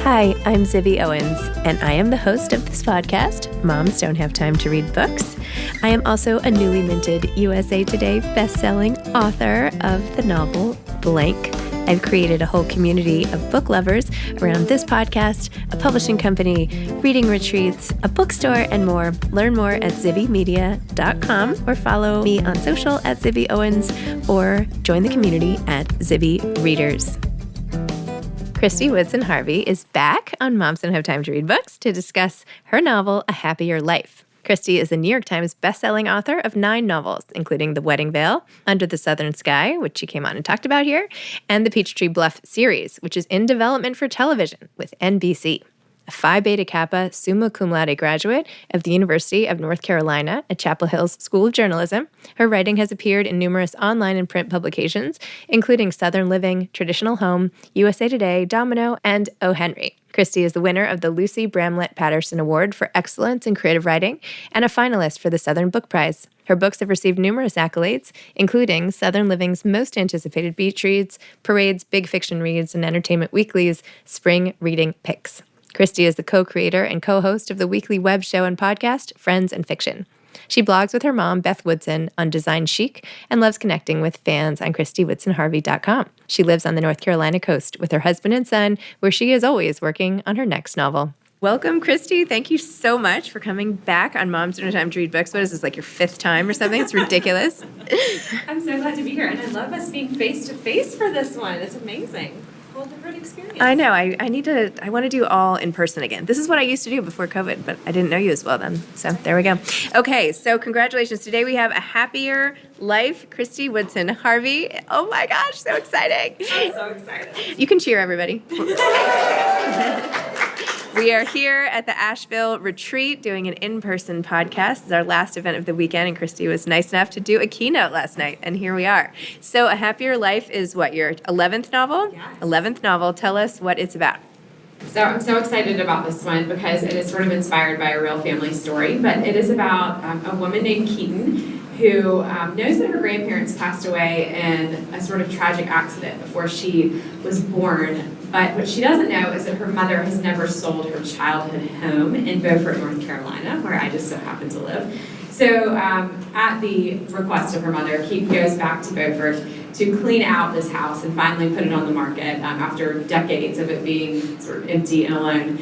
Hi, I'm Zibby Owens, and I am the host of this podcast, Moms Don't Have Time to Read Books. I am also a newly minted USA Today bestselling author of the novel Blank. I've created a whole community of book lovers around this podcast, a publishing company, reading retreats, a bookstore, and more. Learn more at zibbymedia.com or follow me on social at Zibby Owens or join the community at Zibby Readers. Kristy Woodson Harvey is back on Moms Don't Have Time to Read Books to discuss her novel, A Happier Life. Kristy is the New York Times bestselling author of 9 novels, including The Wedding Veil, Under the Southern Sky, which she came on and talked about here, and the Peachtree Bluff series, which is in development for television with NBC. A Phi Beta Kappa summa cum laude graduate of the University of North Carolina at Chapel Hill's School of Journalism, her writing has appeared in numerous online and print publications, including Southern Living, Traditional Home, USA Today, Domino, and O. Henry. Kristy is the winner of the Lucy Bramlett Patterson Award for Excellence in Creative Writing and a finalist for the Southern Book Prize. Her books have received numerous accolades, including Southern Living's most anticipated beach reads, Parade's Big Fiction Reads, and Entertainment Weekly's Spring Reading Picks. Kristy is the co-creator and co-host of the weekly web show and podcast, Friends and Fiction. She blogs with her mom, Beth Woodson, on Design Chic and loves connecting with fans on KristyWoodsonHarvey.com. She lives on the North Carolina coast with her husband and son, where she is always working on her next novel. Welcome, Kristy. Thank you so much for coming back on Moms Don't Have Time to Read Books. What is this, like your 5th time or something? It's ridiculous. I'm so glad to be here, and I love us being face-to-face for this one. It's amazing. Whole different experience. I know. I want to do all in person again. This is what I used to do before COVID, but I didn't know you as well then. So there we go. Okay, so congratulations. Today we have A Happier Life, Kristy Woodson Harvey. Oh my gosh, so exciting. I'm so excited. You can cheer, everybody. We are here at the Asheville retreat doing an in-person podcast. It's our last event of the weekend, and Kristy was nice enough to do a keynote last night, and here we are. So A Happier Life is what, your 11th novel? Yes. 11th novel. Tell us what it's about. So I'm so excited about this one because it is sort of inspired by a real family story, but it is about a woman named Keaton who knows that her grandparents passed away in a sort of tragic accident before she was born. But what she doesn't know is that her mother has never sold her childhood home in Beaufort, North Carolina, where I just so happen to live. So at the request of her mother, Keaton goes back to Beaufort to clean out this house and finally put it on the market after decades of it being sort of empty and alone.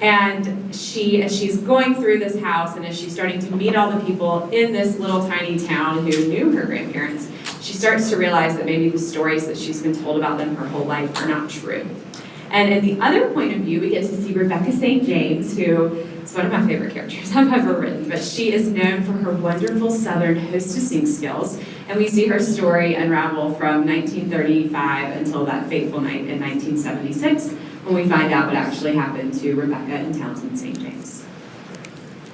And as she's going through this house and as she's starting to meet all the people in this little tiny town who knew her grandparents, she starts to realize that maybe the stories that she's been told about them her whole life are not true. And in the other point of view, we get to see Rebecca St. James, who is one of my favorite characters I've ever written, but she is known for her wonderful Southern hostessing skills. And we see her story unravel from 1935 until that fateful night in 1976, when we find out what actually happened to Rebecca and Townsend St. James.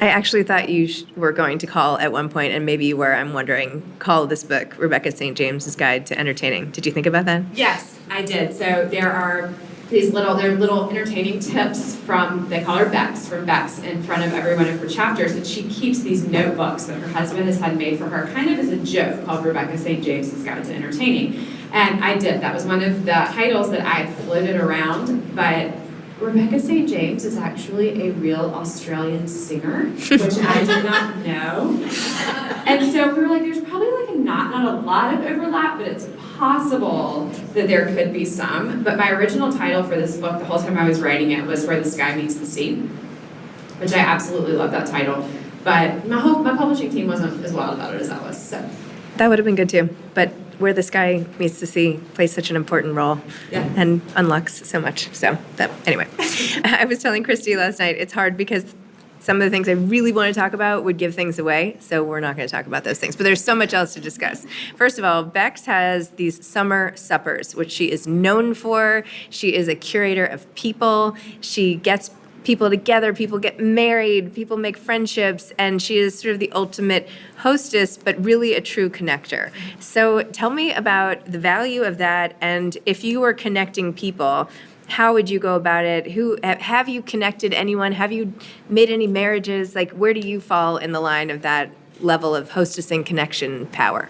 I actually thought you were going to call at one point, and maybe you were, I'm wondering, call this book Rebecca St. James's Guide to Entertaining. Did you think about that? Yes, I did. So there are these little entertaining tips they call her Bex, from Bex in front of every one of her chapters, and she keeps these notebooks that her husband has had made for her kind of as a joke called Rebecca St. James's Guide to Entertaining. And I did. That was one of the titles that I had floated around, but Rebecca St. James is actually a real Australian singer, which I did not know. And so we were like, there's probably like not a lot of overlap, but it's possible that there could be some. But my original title for this book, the whole time I was writing it, was Where the Sky Meets the Sea, which I absolutely love that title. But my publishing team wasn't as wild about it as I was. So that would have been good too. But Where the Sky Meets the Sea plays such an important role and unlocks so much. So anyway, I was telling Kristy last night, it's hard because some of the things I really want to talk about would give things away, so we're not going to talk about those things. But there's so much else to discuss. First of all, Bex has these summer suppers, which she is known for. She is a curator of people. She gets people together, people get married, people make friendships, and she is sort of the ultimate hostess, but really a true connector. So tell me about the value of that, and if you were connecting people, how would you go about it? Have you connected anyone? Have you made any marriages? Like, where do you fall in the line of that level of hostessing connection power?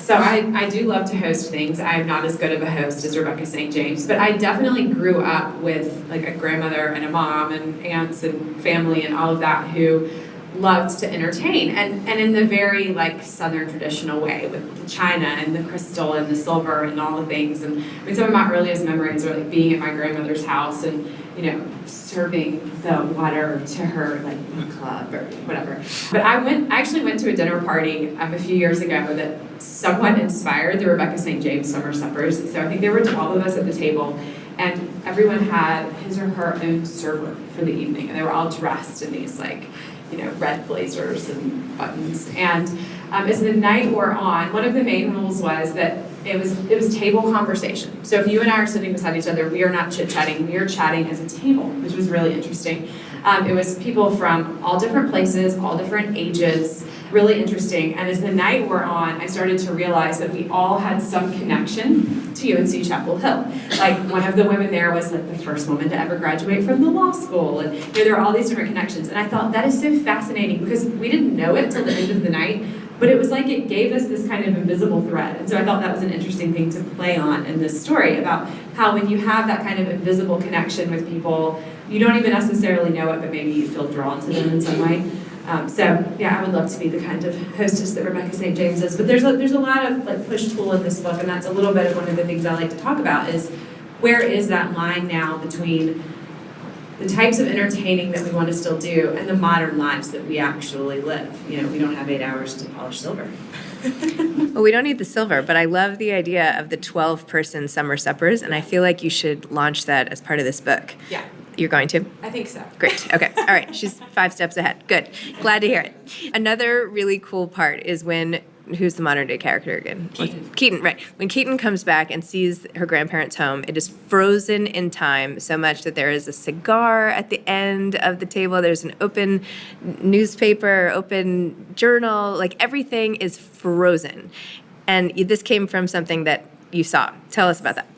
So I do love to host things. I'm not as good of a host as Rebecca St. James, but I definitely grew up with like a grandmother and a mom and aunts and family and all of that who loved to entertain, and in the very like Southern traditional way with the china and the crystal and the silver and all the things. And I mean, some of my earliest memories are like being at my grandmother's house and, you know, serving the water to her like book club or whatever. But I actually went to a dinner party a few years ago that somewhat inspired the Rebecca St. James Summer Suppers. So I think there were 12 of us at the table, and everyone had his or her own server for the evening, and they were all dressed in these like, you know, red blazers and buttons. And as the night wore on, one of the main rules was that it was table conversation. So if you and I are sitting beside each other, we are not chit-chatting, we are chatting as a table, which was really interesting. It was people from all different places, all different ages, really interesting. And as the night wore on, I started to realize that we all had some connection to UNC Chapel Hill. Like one of the women there was like the first woman to ever graduate from the law school. And you know, there were all these different connections. And I thought that is so fascinating because we didn't know it till the end of the night, but it was like it gave us this kind of invisible thread. And so I thought that was an interesting thing to play on in this story about how when you have that kind of invisible connection with people, you don't even necessarily know it, but maybe you feel drawn to them in some way. So yeah, I would love to be the kind of hostess that Rebecca St. James is. But there's a lot of like push-pull in this book, and that's a little bit of one of the things I like to talk about is where is that line now between the types of entertaining that we want to still do and the modern lives that we actually live. You know, we don't have 8 hours to polish silver. Well, we don't need the silver, but I love the idea of the 12-person summer suppers, and I feel like you should launch that as part of this book. Yeah. You're going to? I think so. Great. Okay. All right. She's 5 steps ahead. Good. Glad to hear it. Another really cool part is when, who's the modern day character again? Keaton, right. When Keaton comes back and sees her grandparents' home, it is frozen in time so much that there is a cigar at the end of the table. There's an open newspaper, open journal. Like everything is frozen. And this came from something that you saw. Tell us about that.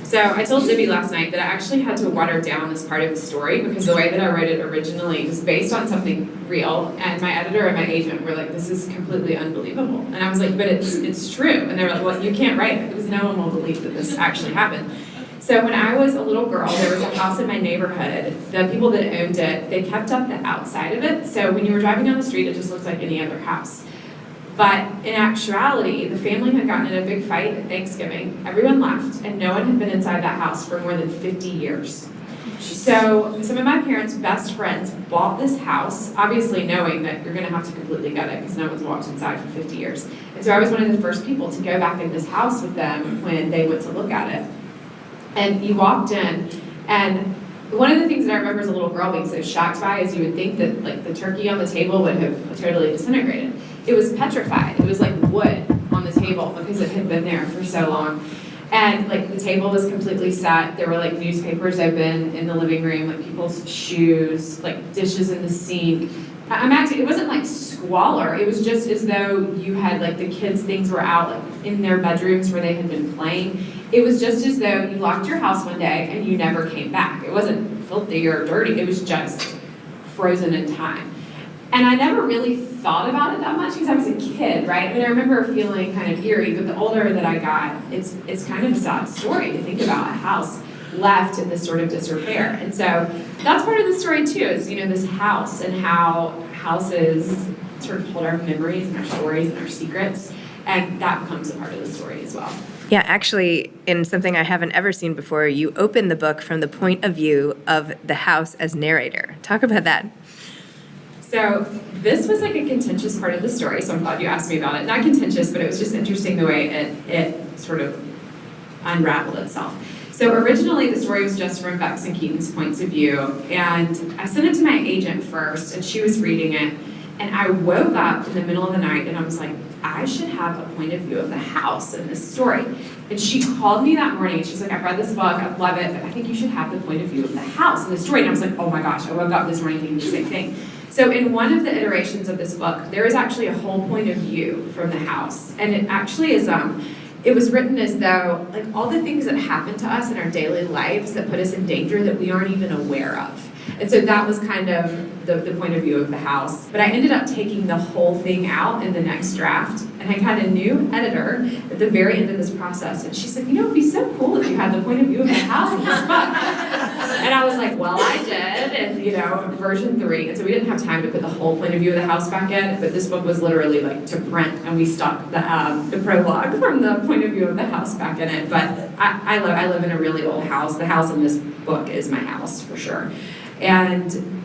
So I told Zibby last night that I actually had to water down this part of the story because the way that I wrote it originally was based on something real, and my editor and my agent were like, this is completely unbelievable. And I was like, but it's true. And they were like, well, you can't write it because no one will believe that this actually happened. So when I was a little girl, there was a house in my neighborhood. The people that owned it, they kept up the outside of it. So when you were driving down the street, it just looked like any other house. But in actuality, the family had gotten in a big fight at Thanksgiving. Everyone left, and no one had been inside that house for more than 50 years. So some of my parents' best friends bought this house, obviously knowing that you're going to have to completely gut it because no one's walked inside for 50 years. And so I was one of the first people to go back in this house with them when they went to look at it. And you walked in, and one of the things that I remember as a little girl being so shocked by is you would think that like the turkey on the table would have totally disintegrated. It was petrified. It was like wood on the table because it had been there for so long. And like the table was completely set. There were like newspapers open in the living room, like people's shoes, like dishes in the sink. It wasn't like squalor. It was just as though you had like the kids' things were out like in their bedrooms where they had been playing. It was just as though you locked your house one day and you never came back. It wasn't filthy or dirty. It was just frozen in time. And I never really thought about it that much because I was a kid, right? I mean, I remember feeling kind of eerie, but the older that I got, it's kind of a sad story to think about a house left in this sort of disrepair. And so that's part of the story too, is, you know, this house and how houses sort of hold our memories and our stories and our secrets. And that becomes a part of the story as well. Yeah, actually, in something I haven't ever seen before, you open the book from the point of view of the house as narrator. Talk about that. So this was like a contentious part of the story, so I'm glad you asked me about it. Not contentious, but it was just interesting the way it sort of unraveled itself. So originally the story was just from Bex and Keaton's points of view, and I sent it to my agent first, and she was reading it, and I woke up in the middle of the night, and I was like, I should have a point of view of the house in this story. And she called me that morning, and she's like, I've read this book, I love it, but I think you should have the point of view of the house in the story. And I was like, oh my gosh, I woke up this morning thinking the same thing. So in one of the iterations of this book, there is actually a whole point of view from the house. And it actually is, it was written as though, like, all the things that happen to us in our daily lives that put us in danger that we aren't even aware of. And so that was kind of the point of view of the house. But I ended up taking the whole thing out in the next draft. And I had a new editor at the very end of this process. And she said, it'd be so cool if you had the point of view of the house in this book. And I was like, well, I did. And, version 3. And so we didn't have time to put the whole point of view of the house back in. But this book was literally like to print. And we stuck the prologue from the point of view of the house back in it. But I live in a really old house. The house in this book is my house for sure. And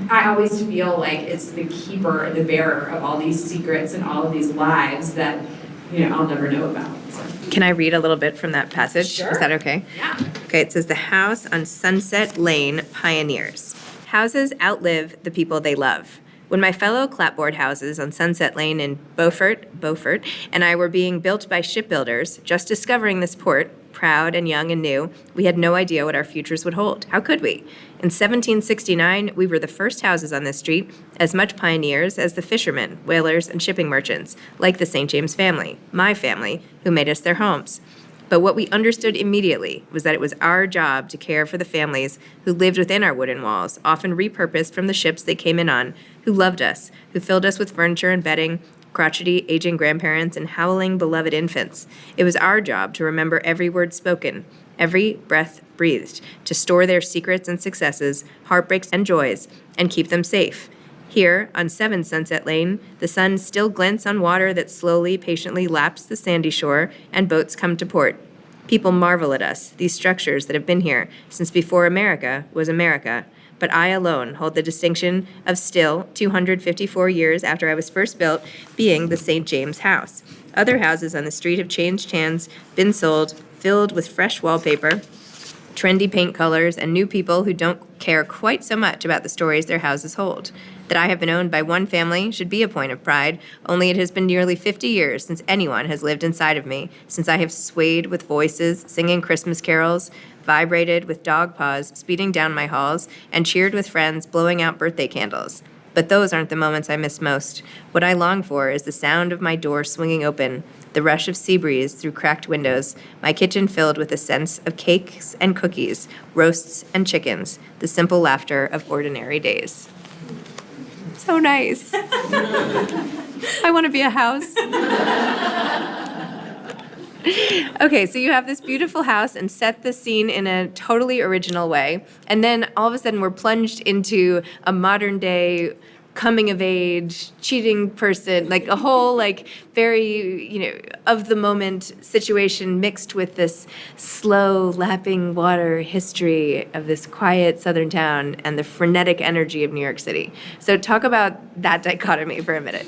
I always feel like it's the keeper and the bearer of all these secrets and all of these lives that, I'll never know about. So. Can I read a little bit from that passage? Sure. Is that okay? Yeah. Okay, it says, "The house on Sunset Lane pioneers. Houses outlive the people they love. When my fellow clapboard houses on Sunset Lane in Beaufort, and I were being built by shipbuilders, just discovering this port, proud and young and new, we had no idea what our futures would hold. How could we? In 1769, we were the first houses on this street, as much pioneers as the fishermen, whalers, and shipping merchants, like the St. James family, my family, who made us their homes. But what we understood immediately was that it was our job to care for the families who lived within our wooden walls, often repurposed from the ships they came in on, who loved us, who filled us with furniture and bedding, crotchety, aging grandparents, and howling, beloved infants. It was our job to remember every word spoken, every breath breathed, to store their secrets and successes, heartbreaks and joys, and keep them safe. Here, on 7 Sunset Lane, the sun still glints on water that slowly, patiently laps the sandy shore, and boats come to port. People marvel at us, these structures that have been here since before America was America. But I alone hold the distinction of still, 254 years after I was first built, being the St. James house. Other houses on the street have changed hands, been sold, filled with fresh wallpaper, trendy paint colors, and new people who don't care quite so much about the stories their houses hold. That I have been owned by one family should be a point of pride, only it has been nearly 50 years since anyone has lived inside of me, since I have swayed with voices, singing Christmas carols, vibrated with dog paws speeding down my halls, and cheered with friends blowing out birthday candles. But those aren't the moments I miss most. What I long for is the sound of my door swinging open, the rush of sea breeze through cracked windows, my kitchen filled with a sense of cakes and cookies, roasts and chickens, the simple laughter of ordinary days." So nice. I want to be a house. Okay, so you have this beautiful house and set the scene in a totally original way. And then all of a sudden we're plunged into a modern day coming of age, cheating person, like a whole very, of the moment situation mixed with this slow lapping water history of this quiet southern town and the frenetic energy of New York City. So talk about that dichotomy for a minute.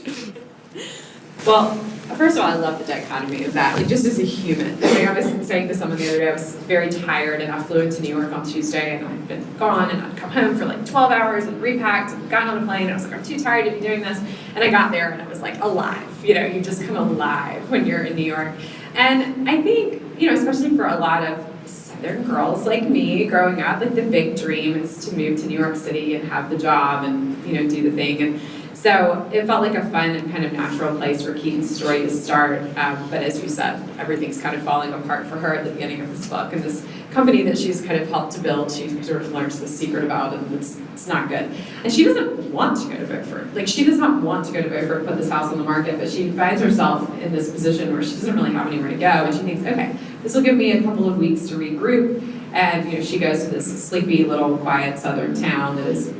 Well, first of all, I love the dichotomy of that, just as a human. I was saying to someone the other day, I was very tired, and I flew into New York on Tuesday, and I'd been gone, and I'd come home for 12 hours, and repacked, and gotten on a plane, and I was like, I'm too tired to be doing this, and I got there, and I was alive. You just come alive when you're in New York. And I think, especially for a lot of Southern girls like me growing up, the big dream is to move to New York City and have the job and, do the thing. And so it felt like a fun and kind of natural place for Keaton's story to start. But as you said, everything's kind of falling apart for her at the beginning of this book. And this company that she's kind of helped to build, she sort of learns the secret about, and it's not good. And she doesn't want to go to Beaufort. She does not want to go to Beaufort and put this house on the market, but she finds herself in this position where she doesn't really have anywhere to go. And she thinks, okay, this will give me a couple of weeks to regroup. And she goes to this sleepy little quiet southern town that is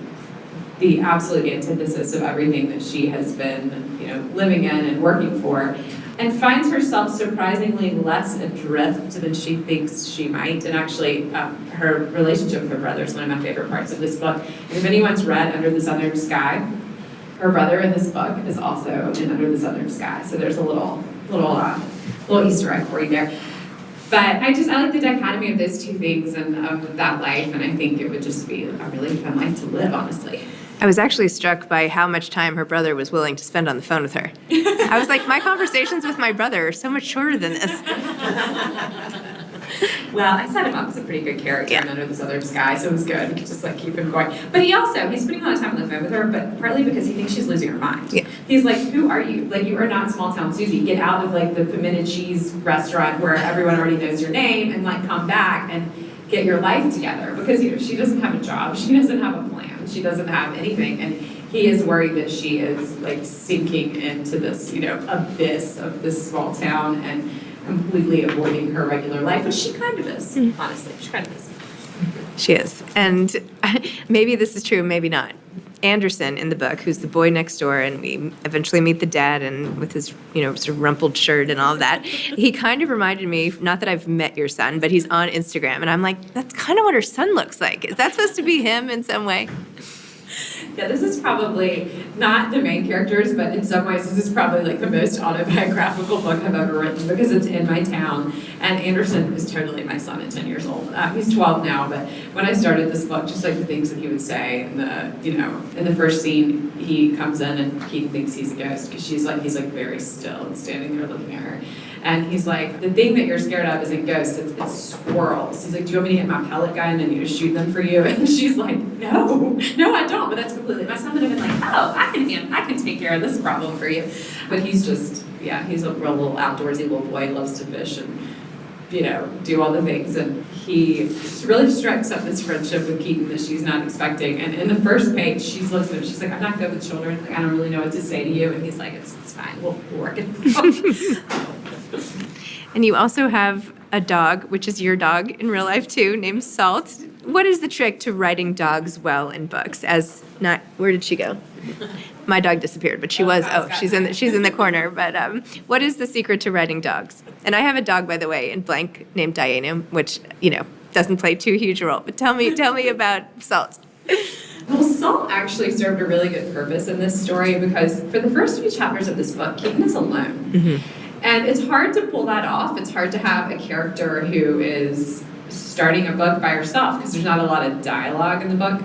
the absolute antithesis of everything that she has been, living in and working for, and finds herself surprisingly less adrift than she thinks she might. And actually, her relationship with her brother is one of my favorite parts of this book. And if anyone's read Under the Southern Sky, her brother in this book is also in Under the Southern Sky. So there's a little Easter egg for you there. But I like the dichotomy of those two things and of that life, and I think it would just be a really fun life to live, honestly. I was actually struck by how much time her brother was willing to spend on the phone with her. I was like, my conversations with my brother are so much shorter than this. Well, I set him up as a pretty good character in Under the Southern Sky, so it was good. We could just keep him going. But he's spending a lot of time on the phone with her, but partly because he thinks she's losing her mind. Yeah. He's like, who are you? You are not small town Susie. Get out of the pimento cheese restaurant where everyone already knows your name and come back. And get your life together, because she doesn't have a job, she doesn't have a plan, she doesn't have anything, and he is worried that she is like sinking into this abyss of this small town and completely avoiding her regular life, which she kind of is. Honestly, she kind of is. She is. And maybe this is true, maybe not. Anderson in the book, who's the boy next door, and we eventually meet the dad, and with his, sort of rumpled shirt and all of that, he kind of reminded me, not that I've met your son, but he's on Instagram, and I'm like, that's kind of what her son looks like. Is that supposed to be him in some way? Yeah, this is probably not the main characters, but in some ways this is probably like the most autobiographical book I've ever written, because it's in my town, and Anderson is totally my son at 10 years old. He's 12 now, but when I started this book, just like the things that he would say in the first scene, he comes in and he thinks he's a ghost, because he's like very still and standing there looking at her. And he's like, the thing that you're scared of isn't ghosts, it's squirrels. He's like, do you want me to get my pellet gun and shoot them for you? And she's like, no, I don't. But that's completely, my son would have been like, oh, I can take care of this problem for you. But he's just, he's a real little outdoorsy little boy, loves to fish and, do all the things. And he really strikes up this friendship with Keaton that she's not expecting. And in the first page, she's looking at him, she's like, I'm not good with children. Like, I don't really know what to say to you. And he's like, it's fine, we'll work it out. And you also have a dog, which is your dog in real life too, named Salt. What is the trick to writing dogs well in books? Where did she go? My dog disappeared, but she was. Oh, she's in the corner. But what is the secret to writing dogs? And I have a dog, by the way, in blank named Diana, which doesn't play too huge a role. But tell me about Salt. Well, Salt actually served a really good purpose in this story, because for the first few chapters of this book, Keaton is alone. Mm-hmm. And it's hard to pull that off. It's hard to have a character who is starting a book by herself, because there's not a lot of dialogue in the book.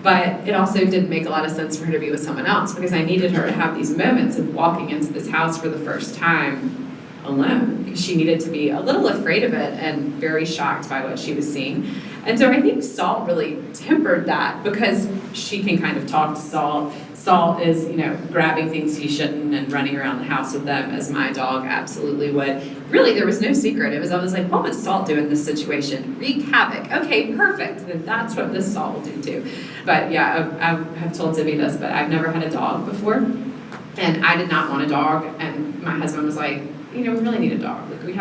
But it also didn't make a lot of sense for her to be with someone else, because I needed her to have these moments of walking into this house for the first time alone, because she needed to be a little afraid of it and very shocked by what she was seeing. And so I think Salt really tempered that, because she can kind of talk to Salt. Salt is, grabbing things he shouldn't and running around the house with them, as my dog absolutely would. Really, there was no secret. I was like, what would Salt do in this situation? Wreak havoc. Okay, perfect. Then that's what this Salt will do too. But yeah, I have told Zibby this, but I've never had a dog before. And I did not want a dog. And my husband was like, we really need a dog. Like,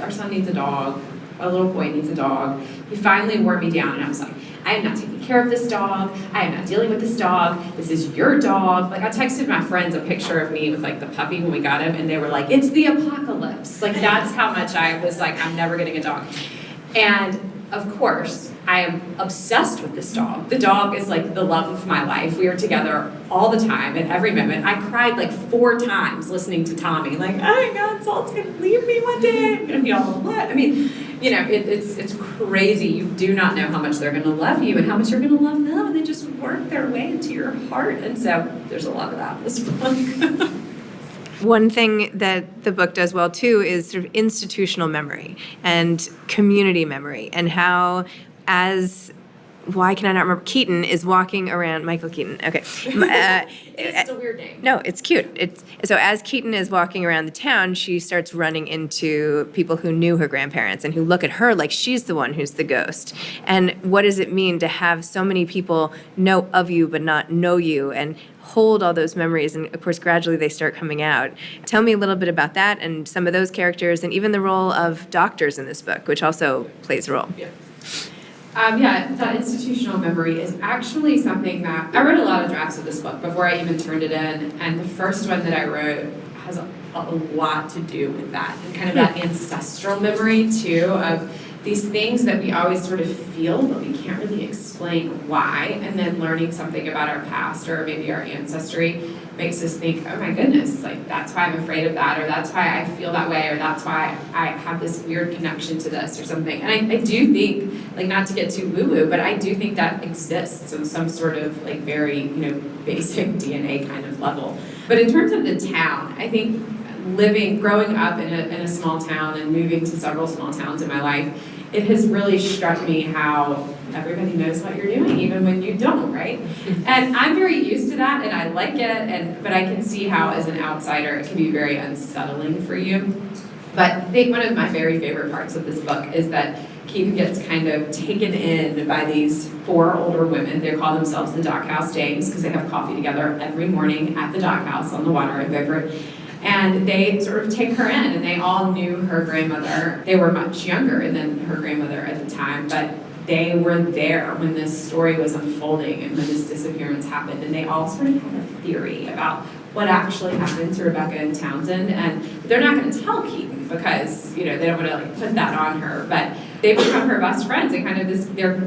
our son needs a dog. A little boy needs a dog. He finally wore me down, and I was like, I am not taking care of this dog. I am not dealing with this dog. This is your dog. Like, I texted my friends a picture of me with like the puppy when we got him, and they were like, it's the apocalypse. Like, that's how much I was like, I'm never getting a dog. And of course, I am obsessed with this dog. The dog is like the love of my life. We are together all the time, at every moment. I cried like 4 times listening to Tommy. Like, oh my God, Salt's gonna leave me one day. I'm gonna be all alone. I mean, it's crazy. You do not know how much they're gonna love you and how much you're gonna love them, and they just work their way into your heart. And so there's a lot of that in this book. One thing that the book does well too is sort of institutional memory and community memory, and how why can I not remember? Keaton is walking around, Michael Keaton, okay. It's a weird name. No, it's cute. So as Keaton is walking around the town, she starts running into people who knew her grandparents and who look at her like she's the one who's the ghost. And what does it mean to have so many people know of you but not know you, and hold all those memories? And of course, gradually they start coming out. Tell me a little bit about that and some of those characters, and even the role of doctors in this book, which also plays a role. Yeah. That institutional memory is actually something that I wrote a lot of drafts of this book before I even turned it in, and the first one that I wrote has a lot to do with that, and kind of that ancestral memory too, of these things that we always sort of feel but we can't really explain why, and then learning something about our past or maybe our ancestry makes us think, oh my goodness, like that's why I'm afraid of that, or that's why I feel that way, or that's why I have this weird connection to this or something. And I do think, like, not to get too woo-woo, but I do think that exists in some sort of like very, basic DNA kind of level. But in terms of the town, I think growing up in a small town and moving to several small towns in my life, it has really struck me how everybody knows what you're doing, even when you don't, right? And I'm very used to that, and I like it, but I can see how, as an outsider, it can be very unsettling for you. But I think one of my very favorite parts of this book is that Keaton gets kind of taken in by these 4 older women. They call themselves the Dockhouse Dames because they have coffee together every morning at the Dockhouse on the water in Beaufort. And they sort of take her in, and they all knew her grandmother. They were much younger than her grandmother at the time, but they were there when this story was unfolding and when this disappearance happened. And they all sort of had a theory about what actually happened to Rebecca and Townsend. And they're not going to tell Keaton because, they don't want to like put that on her. But they become her best friends and kind of they're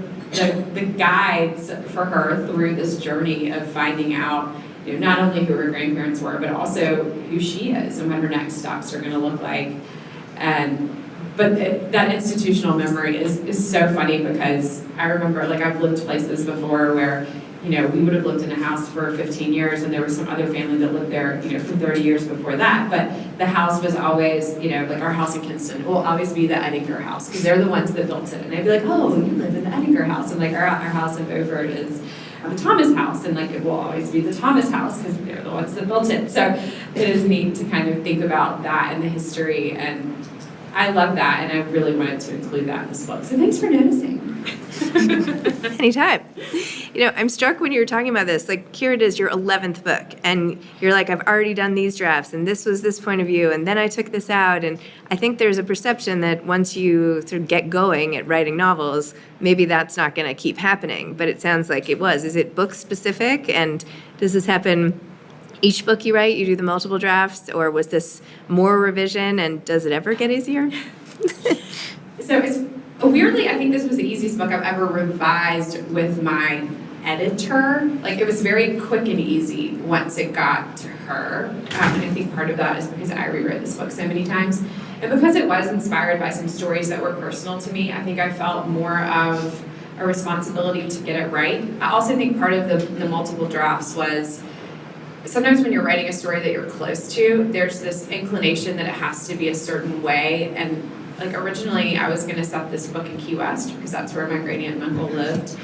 the guides for her through this journey of finding out not only who her grandparents were, but also who she is and what her next steps are going to look like. But that institutional memory is so funny because I remember, like, I've lived places before where, we would have lived in a house for 15 years and there was some other family that lived there, for 30 years before that. But the house was always, like our house in Kinston will always be the Ettinger house because they're the ones that built it. And they'd be like, oh, you live in the Ettinger house. And like our house in Beaufort is the Thomas house, and like it will always be the Thomas house because they're the ones that built it. So it is neat to kind of think about that and the history, and I love that, and I really wanted to include that in this book. So thanks for noticing. Anytime. I'm struck when you were talking about this. Like, here it is, your 11th book, and you're like, I've already done these drafts, and this was this point of view, and then I took this out, and I think there's a perception that once you sort of get going at writing novels, maybe that's not going to keep happening, but it sounds like it was. Is it book specific, and does this happen each book you write, you do the multiple drafts, or was this more revision, and does it ever get easier? So it's weirdly, I think this was the easiest book I've ever revised with my editor. Like, it was very quick and easy once it got to her. And I think part of that is because I reread this book so many times. And because it was inspired by some stories that were personal to me, I think I felt more of a responsibility to get it right. I also think part of the multiple drafts was sometimes when you're writing a story that you're close to, there's this inclination that it has to be a certain way. And like originally I was gonna set this book in Key West because that's where my great aunt and uncle lived.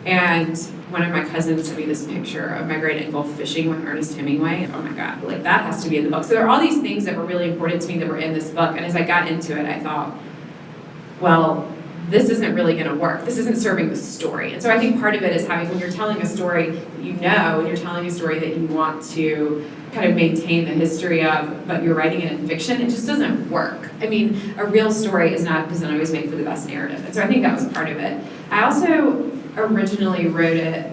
And one of my cousins sent me this picture of my great uncle fishing with Ernest Hemingway. Oh my God, like that has to be in the book. So there are all these things that were really important to me that were in this book. And as I got into it, I thought, well, this isn't really going to work. This isn't serving the story. And so I think part of it is having, when you're telling a story that and you're telling a story that you want to kind of maintain the history of, but you're writing it in fiction, it just doesn't work. I mean, a real story doesn't always make for the best narrative. And so I think that was part of it. I also originally wrote it,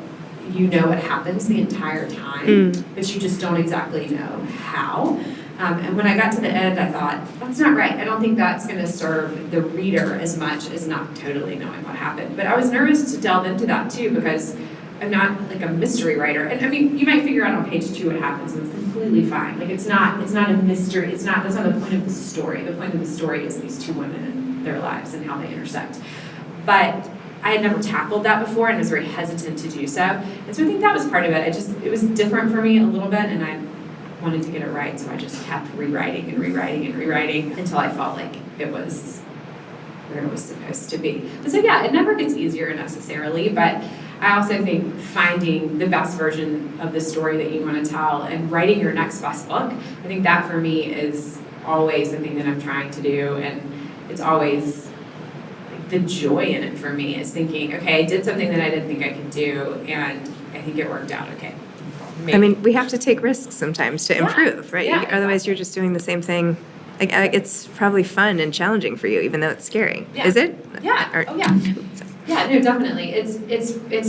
what happens the entire time, but you just don't exactly know how. And when I got to the end, I thought, that's not right. I don't think that's going to serve the reader as much as not totally knowing what happened. But I was nervous to delve into that too because I'm not like a mystery writer. And I mean, you might figure out on page 2 what happens, and it's completely fine. Like it's not a mystery. That's not the point of the story. The point of the story is these 2 women and their lives and how they intersect. But I had never tackled that before and was very hesitant to do so. And so I think that was part of it. It was different for me a little bit, and I wanted to get it right, so I just kept rewriting until I felt like it was where it was supposed to be. And so yeah, it never gets easier necessarily, but I also think finding the best version of the story that you want to tell and writing your next best book, I think that for me is always the thing that I'm trying to do, and it's always like the joy in it for me is thinking, okay, I did something that I didn't think I could do, and I think it worked out okay. Maybe. I mean, we have to take risks sometimes to improve, right? Yeah, otherwise, you're just doing the same thing. Like, it's probably fun and challenging for you, even though it's scary. Yeah. Is it? Yeah. Oh, yeah. Yeah, no, definitely. It's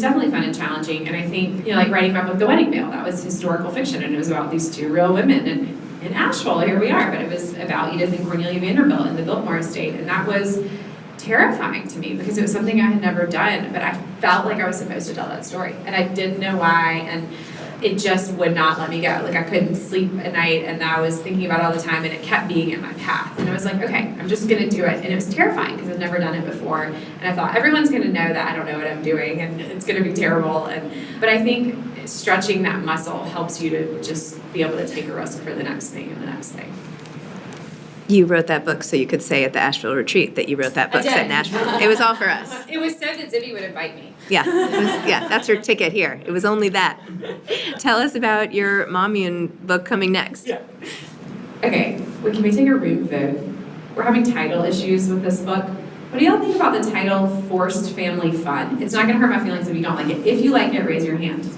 definitely fun and challenging. And I think, like writing my book, The Wedding Veil, that was historical fiction, and it was about these 2 real women. And in Asheville, here we are, but it was about Edith and Cornelia Vanderbilt and the Biltmore estate. And that was terrifying to me because it was something I had never done, but I felt like I was supposed to tell that story. And I didn't know why. And it just would not let me go. Like I couldn't sleep at night, and I was thinking about it all the time, and it kept being in my path. And I was like, okay, I'm just gonna do it. And it was terrifying because I'd never done it before. And I thought, everyone's gonna know that I don't know what I'm doing, and it's gonna be terrible. But I think stretching that muscle helps you to just be able to take a risk for the next thing and the next thing. You wrote that book so you could say at the Asheville retreat that you wrote that book set in Asheville. It was all for us. It was so that Zibby would invite me. Yeah, that's her ticket here. It was only that. Tell us about your Mommune book coming next. Yeah. Okay, can we take a room vote? We're having title issues with this book. What do y'all think about the title, Forced Family Fun? It's not going to hurt my feelings if you don't like it. If you like it, raise your hand.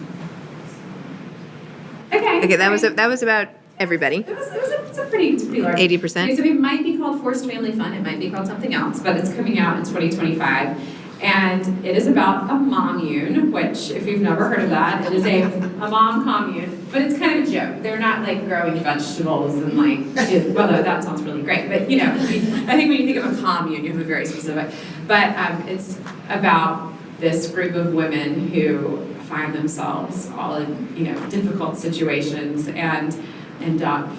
Okay, that was about everybody. It's a pretty large. 80%. Okay, so it might be called Forced Family Fun. It might be called something else, but it's coming out in 2025. And it is about a mommune, which, if you've never heard of that, it is a mom commune. But it's kind of a joke. They're not like growing vegetables and although that sounds really great. But I think when you think of a commune, you have to be very specific. But it's about this group of women who find themselves all in difficult situations and end up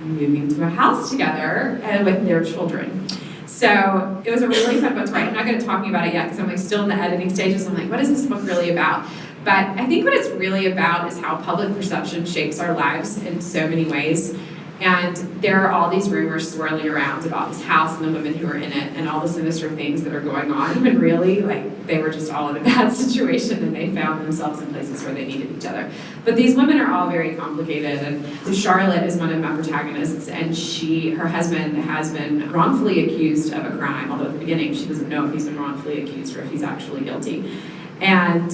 moving to a house together and with their children. So it was a really fun book to write. I'm not going to talk about it yet because I'm still in the editing stages. I'm like, what is this book really about? But I think what it's really about is how public perception shapes our lives in so many ways. And there are all these rumors swirling around about this house and the women who are in it and all the sinister things that are going on. When really, they were just all in a bad situation and they found themselves in places where they needed each other. But these women are all very complicated. And Charlotte is one of my protagonists, and her husband has been wrongfully accused of a crime, although at the beginning she doesn't know if he's been wrongfully accused or if he's actually guilty. And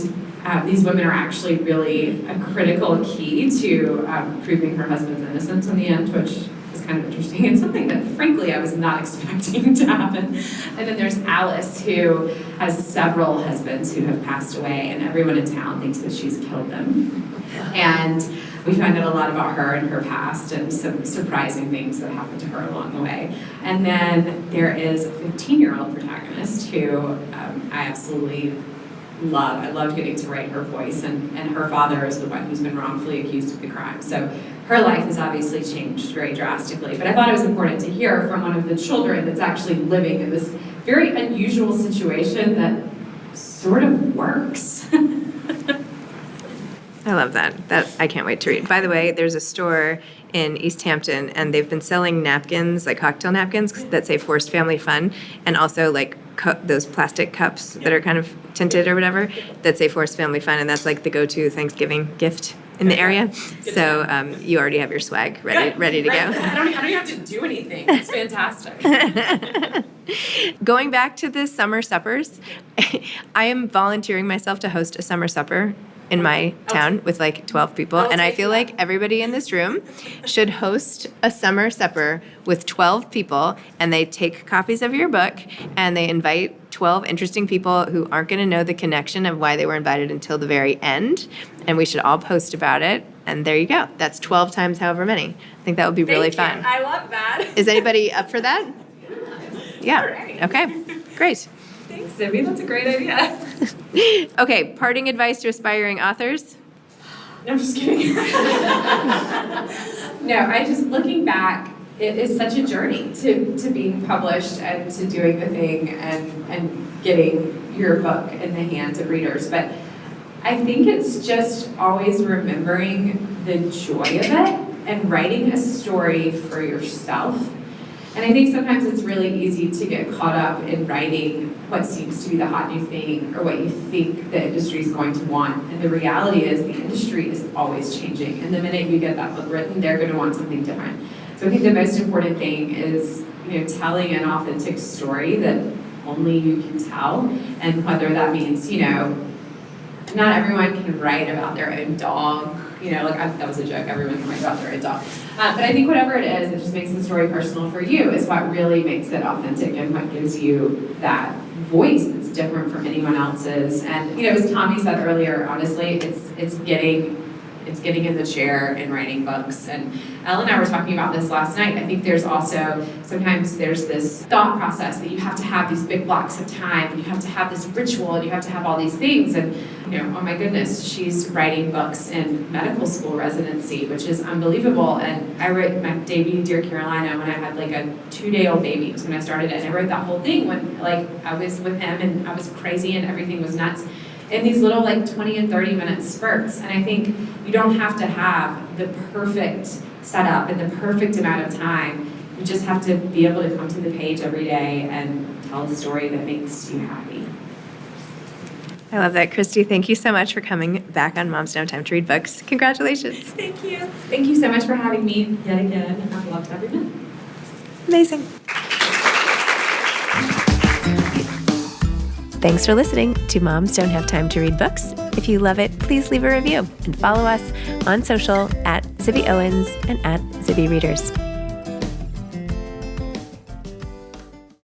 these women are actually really a critical key to proving her husband's innocence in the end, which is kind of interesting and something that, frankly, I was not expecting to happen. And then there's Alice, who has several husbands who have passed away, and everyone in town thinks that she's killed them. And we find out a lot about her and her past and some surprising things that happened to her along the way. And then there is a 15-year-old protagonist who I absolutely love. I loved getting to write her voice, and her father is the one who's been wrongfully accused of the crime. So her life has obviously changed very drastically. But I thought it was important to hear from one of the children that's actually living in this very unusual situation that sort of works. I love that. I can't wait to read. By the way, there's a store in East Hampton, and they've been selling napkins, like cocktail napkins, that say Forced Family Fun, and also those plastic cups that are kind of tinted or whatever that say Forced Family Fun, and that's like the go-to Thanksgiving gift in the area. So you already have your swag ready to go. I don't have to do anything. It's fantastic. Going back to the summer suppers, I am volunteering myself to host a summer supper in my town with 12 people, and I feel like everybody in this room should host a summer supper with 12 people, and they take copies of your book and they invite 12 interesting people who aren't going to know the connection of why they were invited until the very end, and we should all post about it, and there you go. That's 12 times however many. I think that would be really fun. I love that. Is anybody up for that? Yeah. Right. Okay. Great. Thanks, Zibby. That's a great idea. Okay, parting advice to aspiring authors? No, I'm just kidding. Looking back, it is such a journey to being published and to doing the thing and getting your book in the hands of readers. But I think it's just always remembering the joy of it and writing a story for yourself. And I think sometimes it's really easy to get caught up in writing what seems to be the hot new thing or what you think the industry is going to want. And the reality is the industry is always changing. And the minute you get that book written, they're going to want something different. So I think the most important thing is, telling an authentic story that only you can tell. And whether that means, not everyone can write about their own dog. That was a joke, everyone can write about their own dog. But I think whatever it is that just makes the story personal for you is what really makes it authentic and what gives you that voice that's different from anyone else's. And, as Tommy said earlier, honestly, it's getting in the chair and writing books. And Elle and I were talking about this last night. I think sometimes there's this thought process that you have to have these big blocks of time, and you have to have this ritual, and you have to have all these things. And, oh my goodness, she's writing books in medical school residency, which is unbelievable. And I wrote my debut, Dear Carolina, when I had a 2-day-old baby. It was when I started it. And I wrote that whole thing when I was with him and I was crazy and everything was nuts. In these little 20 and 30 minute spurts. And I think you don't have to have the perfect setup and the perfect amount of time. You just have to be able to come to the page every day and tell a story that makes you happy. I love that. Kristy, thank you so much for coming back on Moms Don't Have Time to Read Books. Congratulations. Thank you. Thank you so much for having me yet again. I've loved every minute. Amazing. Thanks for listening to Moms Don't Have Time to Read Books. If you love it, please leave a review and follow us on social at Zibby Owens and at Zibby Readers.